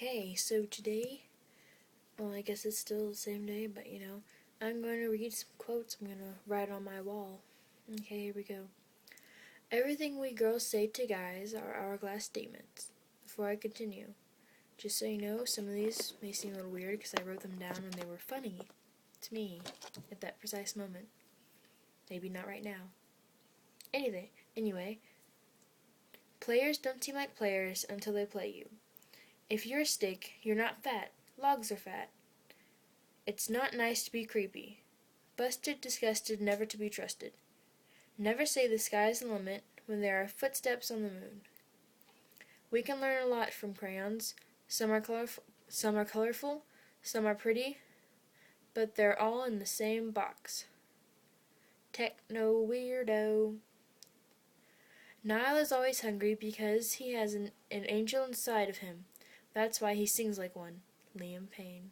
Okay, so today, well, I guess it's still the same day, but I'm going to read some quotes I'm going to write on my wall. Okay, here we go. Everything we girls say to guys are hourglass statements. Before I continue, just so you know, some of these may seem a little weird because I wrote them down when they were funny to me at that precise moment. Maybe not right now. Anyway, players don't seem like players until they play you. If you're a stick, you're not fat. Logs are fat. It's not nice to be creepy. Busted, disgusted, never to be trusted. Never say the sky's the limit when there are footsteps on the moon. We can learn a lot from crayons. Some are colorful, some are pretty, but they're all in the same box. Techno weirdo. Niall is always hungry because he has an angel inside of him. That's why he sings like one. Liam Payne.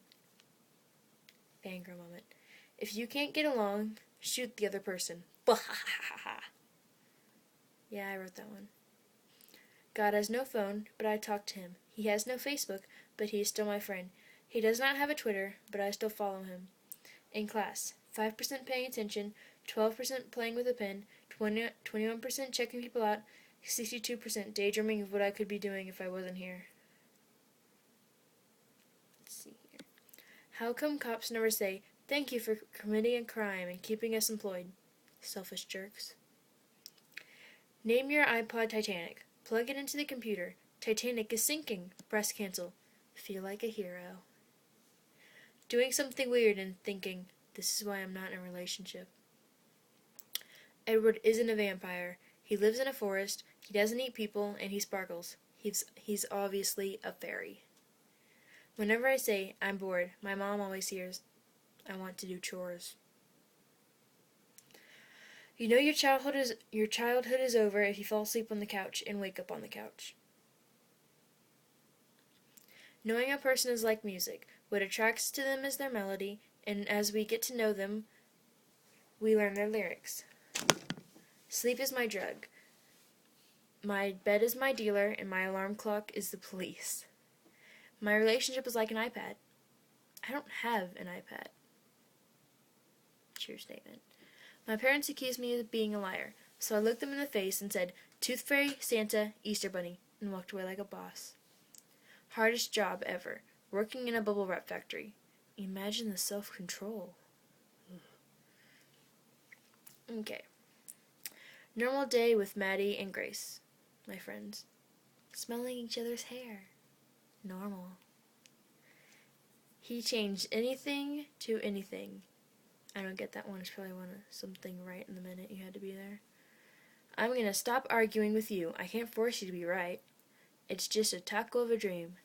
Fangirl moment. If you can't get along, shoot the other person. Yeah, I wrote that one. God has no phone, but I talk to him. He has no Facebook, but he is still my friend. He does not have a Twitter, but I still follow him. In class, 5% paying attention, 12% playing with a pen, 21% checking people out, 62% daydreaming of what I could be doing if I wasn't here. Let's see here. How come cops never say, "Thank you for committing a crime and keeping us employed"? Selfish jerks. Name your iPod Titanic. Plug it into the computer. Titanic is sinking. Press cancel. Feel like a hero. Doing something weird and thinking, this is why I'm not in a relationship. Edward isn't a vampire. He lives in a forest, he doesn't eat people, and he sparkles. He's obviously a fairy. Whenever I say, I'm bored, my mom always hears, I want to do chores. You know your childhood is over if you fall asleep on the couch and wake up on the couch. Knowing a person is like music. What attracts to them is their melody, and as we get to know them, we learn their lyrics. Sleep is my drug. My bed is my dealer, and my alarm clock is the police. My relationship is like an iPad. I don't have an iPad. True statement. My parents accused me of being a liar, so I looked them in the face and said, Tooth Fairy, Santa, Easter Bunny, and walked away like a boss. Hardest job ever. Working in a bubble wrap factory. Imagine the self-control. Okay. Normal day with Maddie and Grace, my friends. Smelling each other's hair. Normal. He changed anything to anything. I don't get that one. It's probably something right in the minute you had to be there. I'm gonna stop arguing with you. I can't force you to be right. It's just a taco of a dream.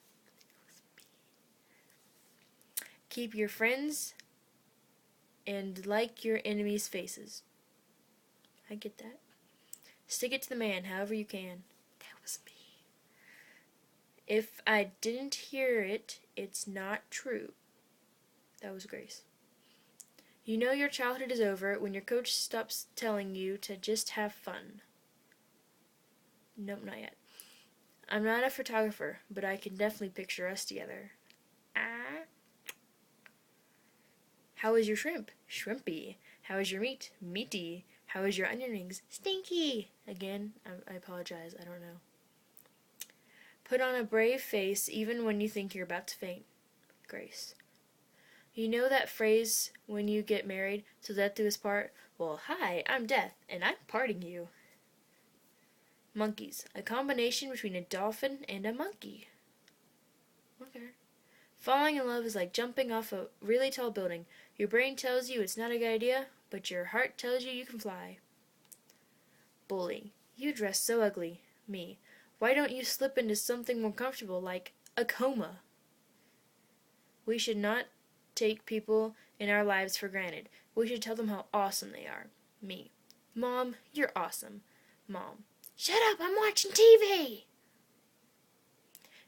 Keep your friends and like your enemies' faces. I get that. Stick it to the man however you can. That was me. If I didn't hear it, it's not true. That was Grace. You know your childhood is over when your coach stops telling you to just have fun. Nope, not yet. I'm not a photographer, but I can definitely picture us together. How is your shrimp? Shrimpy. How is your meat? Meaty. How is your onion rings? Stinky. Again, I apologize, I don't know. Put on a brave face even when you think you're about to faint. Grace. You know that phrase when you get married, till death do us part? Well, hi, I'm Death, and I'm parting you. Monkeys. A combination between a dolphin and a monkey. Okay. Falling in love is like jumping off a really tall building. Your brain tells you it's not a good idea, but your heart tells you can fly. Bully. You dress so ugly. Me. Why don't you slip into something more comfortable like a coma? We should not take people in our lives for granted. We should tell them how awesome they are. Me. Mom, you're awesome. Mom. Shut up, I'm watching TV!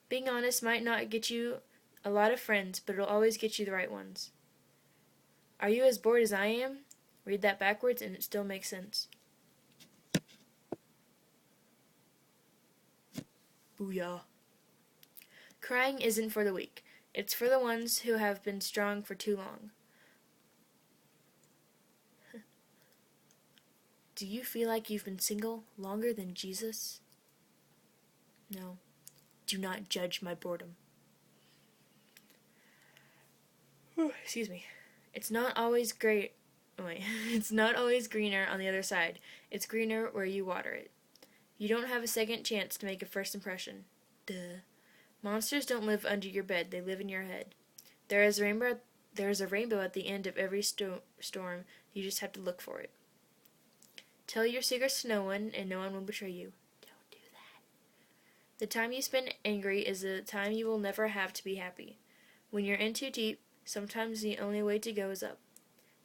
Being honest might not get you a lot of friends, but it'll always get you the right ones. Are you as bored as I am? Read that backwards and it still makes sense. Booyah. Crying isn't for the weak. It's for the ones who have been strong for too long. Do you feel like you've been single longer than Jesus? No. Do not judge my boredom. Excuse me. It's not always great. Oh wait. It's not always greener on the other side. It's greener where you water it. You don't have a second chance to make a first impression. Duh. Monsters don't live under your bed. They live in your head. There is a rainbow at the end of every storm. You just have to look for it. Tell your secrets to no one, and no one will betray you. Don't do that. The time you spend angry is the time you will never have to be happy. When you're in too deep, sometimes the only way to go is up.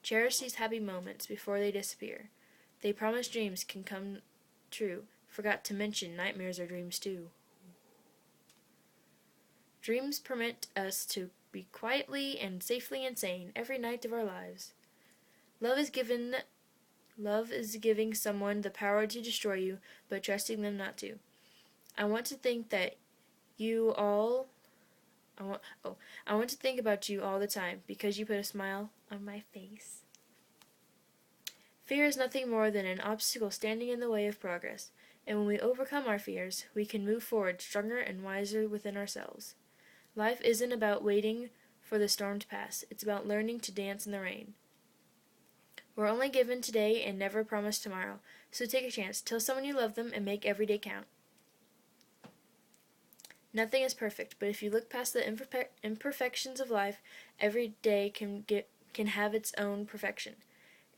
Cherish these happy moments before they disappear. They promise dreams can come true. Forgot to mention nightmares are dreams too. Dreams permit us to be quietly and safely insane every night of our lives. Love is giving someone the power to destroy you, but trusting them not to. I want to think about you all the time because you put a smile on my face. Fear is nothing more than an obstacle standing in the way of progress, and when we overcome our fears, we can move forward stronger and wiser within ourselves. Life isn't about waiting for the storm to pass. It's about learning to dance in the rain. We're only given today and never promised tomorrow, so take a chance. Tell someone you love them and make every day count. Nothing is perfect, but if you look past the imperfections of life, every day can have its own perfection.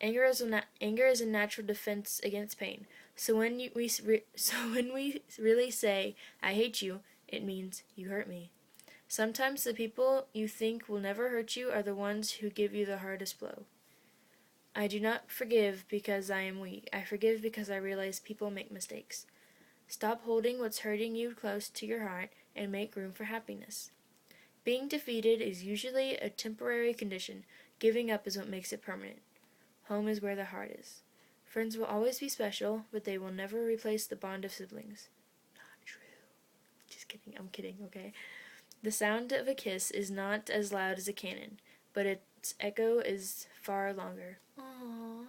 Anger is a natural defense against pain. So when we really say, I hate you, it means you hurt me. Sometimes the people you think will never hurt you are the ones who give you the hardest blow. I do not forgive because I am weak. I forgive because I realize people make mistakes. Stop holding what's hurting you close to your heart and make room for happiness. Being defeated is usually a temporary condition. Giving up is what makes it permanent. Home is where the heart is. Friends will always be special, but they will never replace the bond of siblings. Not true. Just kidding. I'm kidding, okay? The sound of a kiss is not as loud as a cannon, but its echo is far longer. Aww.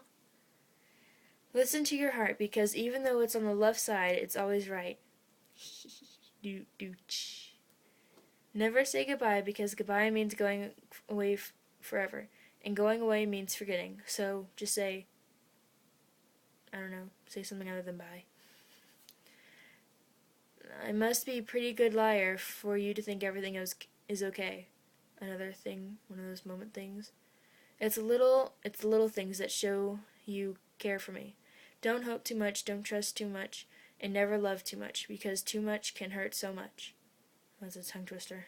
Listen to your heart, because even though it's on the left side, it's always right. Never say goodbye, because goodbye means going away forever, and going away means forgetting. So just say, I don't know, say something other than bye. I must be a pretty good liar for you to think everything is okay. Another thing, one of those moment things. It's the little things that show you care for me. Don't hope too much, don't trust too much, and never love too much, because too much can hurt so much. That's a tongue twister.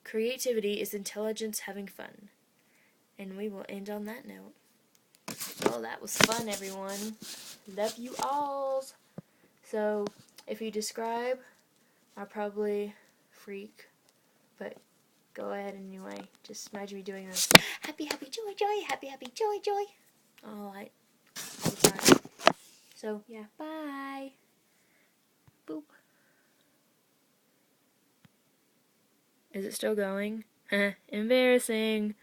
Creativity is intelligence having fun. And we will end on that note. Well, that was fun, everyone. Love you alls. So, if you describe, I'll probably freak, but go ahead anyway. Just imagine me doing this. Happy, happy, joy, joy, happy, happy, joy, joy. All the time. So, yeah, bye. Boop. Is it still going? Embarrassing.